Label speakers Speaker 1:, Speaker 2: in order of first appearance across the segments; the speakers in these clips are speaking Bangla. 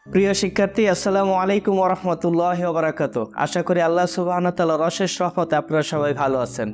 Speaker 1: প্রিয় শিক্ষার্থী, আসসালামু আলাইকুম ওয়া রাহমাতুল্লাহি ওয়া বারাকাতুহু। আশা করি আল্লাহ সুবহানাহু ওয়া তাআলার অশেষ রহমতে আপনারা সবাই ভালো আছেন।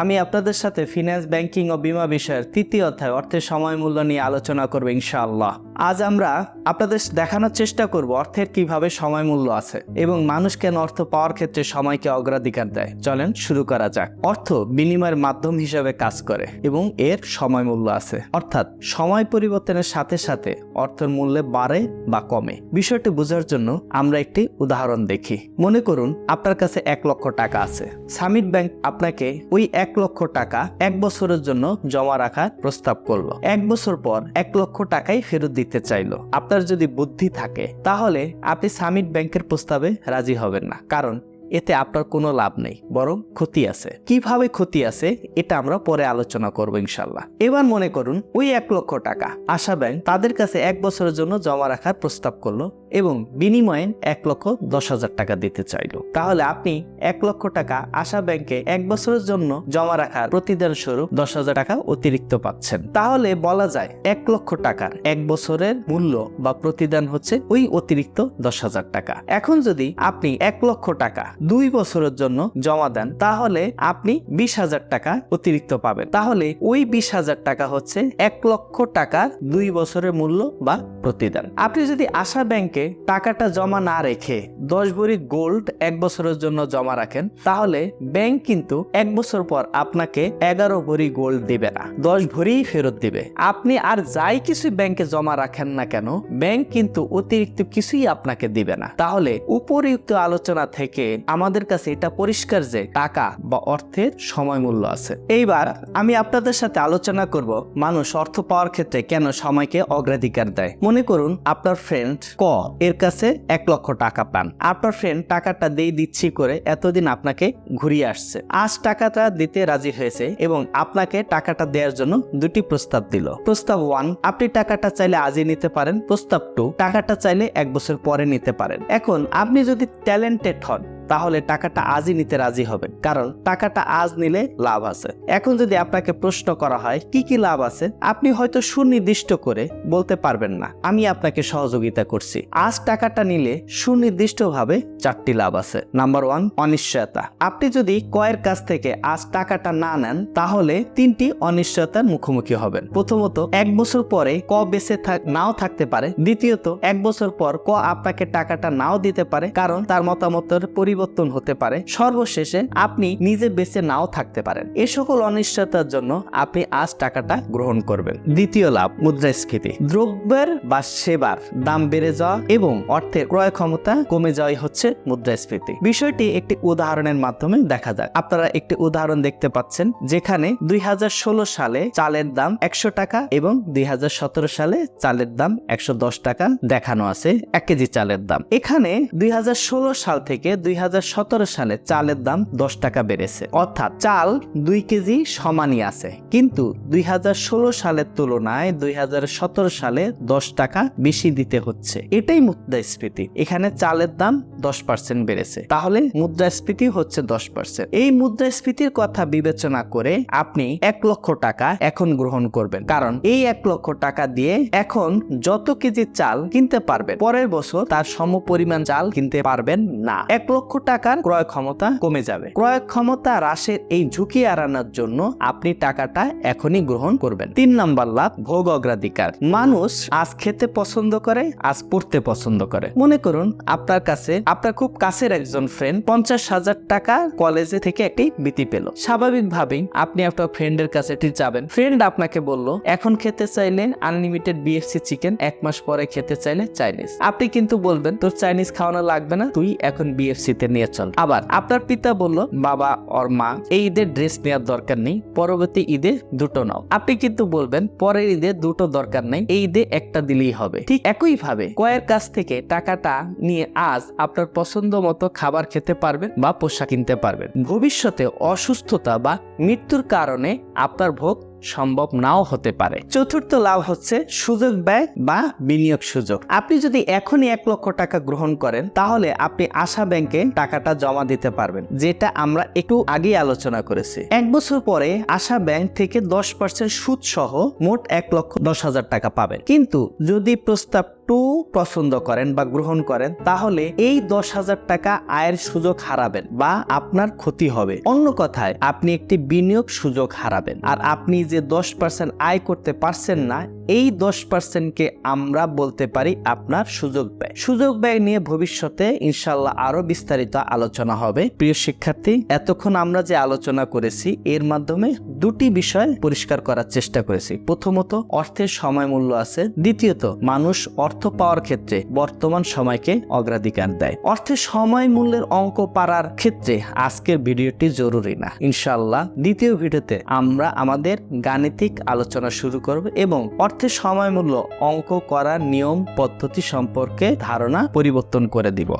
Speaker 1: আমি আপনাদের সাথে ফিন্যান্স, ব্যাংকিং ও বীমা বিষয়ের তৃতীয় অধ্যায় অর্থের সময় মূল্য নিয়ে আলোচনা করব ইনশাআল্লাহ। আজ আমরা আপনাদের দেখানোর চেষ্টা করব অর্থের কিভাবে সময় মূল্য আছে এবং মানুষ কেন অর্থ পাওয়ার ক্ষেত্রে সময়কে অগ্রাধিকার দেয়। চলেন শুরু করা যাক। অর্থ বিনিময়ের মাধ্যম হিসেবে কাজ করে এবং এর সময় মূল্য আছে, অর্থাৎ সময় পরিবর্তনের সাথে সাথে অর্থের মূল্য বাড়ে বা কমে। বিষয়টি বোঝার জন্য আমরা একটি উদাহরণ দেখি। মনে করুন আপনার কাছে 1 লক্ষ টাকা আছে। সামিট ব্যাংক আপনাকে ওই 1 লক্ষ টাকা 1 বছরের জন্য জমা রাখার প্রস্তাব করলো। 1 বছর পর 1 লক্ষ টাকাই ফেরত দিতে চাইলো। আপনার যদি বুদ্ধি থাকে তাহলে আপনি সামিট ব্যাংকের প্রস্তাবে রাজি হবেন না, কারণ এতে আপনার কোনো লাভ নেই, বরং ক্ষতি আছে। কিভাবে ক্ষতি আছে এটা আমরা পরে আলোচনা করব ইনশাল্লাহ। এবার মনে করুন ওই 1 লক্ষ টাকা আশা ব্যাংক তাদের কাছে 1 বছরের জন্য জমা রাখার প্রস্তাব করলো এবং বিনিময়ে 1,10,000 টাকা দিতে চাইলো। তাহলে আপনি 1 লক্ষ টাকা আশা ব্যাংকে 1 বছরের জন্য জমা রাখার প্রতিদান স্বরূপ 10,000 টাকা অতিরিক্ত পাচ্ছেন। তাহলে বলা যায় 1 লক্ষ টাকার 1 বছরের মূল্য বা প্রতিদান হচ্ছে ওই অতিরিক্ত 10,000 টাকা। এখন যদি আপনি 1 লক্ষ টাকা 2 বছরের জন্য জমা দেন তাহলে আপনি 20,000 টাকা অতিরিক্ত পাবেন। তাহলে ওই 20,000 টাকা হচ্ছে 1 লক্ষ টাকার 2 বছরের মূল্য বা প্রতিদান। আপনি যদি আশা ব্যাংকে টাকাটা জমা না রেখে 10 ভরি গোল্ড 1 বছরের জন্য জমা রাখেন, তাহলে ব্যাংক কিন্তু 1 বছর পর আপনাকে 11 ভরি গোল্ড দিবে না, 10 ভরিই ফেরত দিবে। আপনি আর যাই কিছু ব্যাংকে জমা রাখেন না কেন, ব্যাংক কিন্তু অতিরিক্ত কিছুই আপনাকে দিবে না। তাহলে উপরিউক্ত আলোচনা থেকে আমাদের কাছে এটা পরিষ্কার যে টাকা বা অর্থের সময় মূল্য আছে। এইবার আমি আপনাদের সাথে আলোচনা করব মানুষ অর্থ পাওয়ার ক্ষেত্রে কেন সময়কে অগ্রাধিকার দেয়। মনে করুন আপনার ফ্রেন্ড ক এর কাছে 1 লক্ষ টাকা পান। আপনার ফ্রেন্ড টাকাটা দিয়ে দিচ্ছি করে এতদিন আপনাকে ঘুরিয়ে আসছে। আজ টাকাটা দিতে রাজি হয়েছে এবং আপনাকে টাকাটা দেওয়ার জন্য 2টি প্রস্তাব দিল। প্রস্তাব 1, আপনি টাকাটা চাইলে আজই নিতে পারেন। প্রস্তাব 2, টাকাটা চাইলে 1 বছর পরে নিতে পারেন। এখন আপনি যদি ট্যালেন্টেড হন তাহলে টাকাটা আজই নিতে রাজি হবেন, কারণ টাকাটা আজ নিলে লাভ আছে। এখন যদি আপনাকে প্রশ্ন করা হয় কি কি লাভ আছে, আপনি হয়তো সুনির্দিষ্ট করে বলতে পারবেন না। আমি আপনাকে সহযোগিতা করছি। আজ টাকাটা নিলে সুনির্দিষ্টভাবে 4টি লাভ আছে। নাম্বার 1, অনিশ্চয়তা। আপনি যদি কয়ের কাছ থেকে আজ টাকাটা না নেন তাহলে 3টি অনিশ্চয়তার মুখোমুখি হবেন। প্রথমত, 1 বছর পরে ক বেঁচে নাও থাকতে পারে। দ্বিতীয়ত, 1 বছর পর ক আপনাকে টাকাটা নাও দিতে পারে, কারণ তার মতামতের পরিবর্তন হতে পারে। সর্বশেষে আপনি নিজে বেঁচে নাও থাকতে পারেন। এ সকল অনিশ্চয়তার জন্য আপনি আজ টাকাটা গ্রহণ করবেন। দ্বিতীয় লাভ, মুদ্রাস্ফীতি। দ্রব্যের বা সেবার দাম বেড়ে যাওয়া এবং অর্থের ক্রয় ক্ষমতা কমে যাওয়াই হচ্ছে মুদ্রাস্ফীতি। বিষয়টি একটি উদাহরণের মাধ্যমে দেখা যায়। আপনারা একটি উদাহরণ দেখতে পাচ্ছেন যেখানে 2016 সালে চালের দাম 100 টাকা এবং 2017 সালে চালের দাম 110 টাকা দেখানো আছে 1 কেজি চালের দাম। এখানে 2016 সাল থেকে 2017 সালে চালের দাম 10 টাকা বেড়েছে, অর্থাৎ চাল 2 কেজি সমানই আছে, কিন্তু 2016 সালের তুলনায় 2017 সালে 10 টাকা বেশি দিতে হচ্ছে। এটাই মুদ্রাস্ফীতি। এখানে চালের দাম 10% বেড়েছে, তাহলে মুদ্রাস্ফীতি হচ্ছে 10%। এই মুদ্রাস্ফীতির কথা বিবেচনা করে আপনি 1 লক্ষ টাকা এখন গ্রহণ করবেন, কারণ এই 1 লক্ষ টাকা দিয়ে এখন যত কেজি চাল কিনতে পারবেন, পরের বছর তার সমপরিমাণ চাল কিনতে পারবেন না। 1 লক্ষ টাকার ক্রয় ক্ষমতা কমে যাবে। ক্রয় ক্ষমতা হ্রাসের এই ঝুঁকি এড়ানোর জন্য আপনি টাকাটা এখনই গ্রহণ করবেন। 3 নম্বর লাভ, ভোগ অগ্রাধিকার। মানুষ আজ খেতে পছন্দ করে, আজ পড়তে পছন্দ করে। মনে করুন আপনার খুব কাছের একজন ফ্রেন্ড 50,000 টাকা কলেজে থেকে একটি বৃত্তি পেল। স্বাভাবিকভাবেই আপনি আপনার ফ্রেন্ডের কাছে যাবেন। ফ্রেন্ড আপনাকে বলল এখন খেতে চাইলে আনলিমিটেড বিএফসি চিকেন, 1 মাস পরে খেতে চাইলে চাইনিজ। আপনি কিন্তু বলবেন তোর চাইনিজ খাওয়ানো লাগবে না, তুই এখন বিএফসি তে নিয়ে চল। আবার আপনার পিতা বলল বাবা ওর মা এই ঈদে ড্রেস নেওয়ার দরকার নেই, পরবর্তী ঈদে 2টো নাও। আপনি কিন্তু বলবেন পরের ঈদে 2টো দরকার নেই, এই ঈদে 1টা দিলেই হবে। ঠিক একই ভাবে কয়ের কাছ থেকে টাকাটা নিয়ে আজ আপনার পছন্দ মতো খাবার খেতে পারবেন বা পোশাক কিনতে পারবেন। ভবিষ্যতে অসুস্থতা বা মৃত্যুর কারণে আপনার ভোগ সম্ভব নাও হতে পারে। চতুর্থ লাভ হচ্ছে সুযোগ ব্যয় বা বিনিয়োগ সুযোগ। আপনি যদি এখনই 1 লক্ষ টাকা গ্রহণ করেন তাহলে আপনি আশা ব্যাংকে টাকাটা জমা দিতে পারবেন, যেটা আমরা একটু আগেই আলোচনা করেছি। 1 বছর পরে আশা ব্যাংক থেকে 10% সুদ সহ মোট 1,10,000 টাকা পাবেন। কিন্তু যদি প্রস্তাব টু পছন্দ করেন বা গ্রহণ করেন, তাহলে এই 10,000 টাকা আয়ের সুযোগ হারাবেন বা আপনার ক্ষতি হবে। অন্য কথায় আপনি একটি বিনিয়োগ সুযোগ হারাবেন। আর আপনি যে 10% আয় করতে পারছেন না, এই 10%কে আমরা বলতে পারি আপনার সুযোগ ব্যয়। সুযোগ ব্যয় নিয়ে ভবিষ্যতে ইনশাল্লাহ আরো বিস্তারিত আলোচনা হবে। প্রিয় শিক্ষার্থী, এতক্ষণ আমরা যে আলোচনা করেছি এর মাধ্যমে দুটি বিষয় পরিষ্কার করার চেষ্টা করেছি। প্রথমত, অর্থের সময় মূল্য আছে। দ্বিতীয়ত, মানুষ অর্থ পাওয়ার ক্ষেত্রে বর্তমান সময়কে অগ্রাধিকার দেয়। অর্থের সময় মূল্যের অঙ্ক পারার ক্ষেত্রে আজকের ভিডিওটি জরুরি না। ইনশাআল্লাহ দ্বিতীয় ভিডিওতে আমরা আমাদের গাণিতিক আলোচনা শুরু করব এবং অর্থের সময় মূল্য অঙ্ক করার নিয়ম পদ্ধতি সম্পর্কে ধারণা পরিবর্তন করে দিব।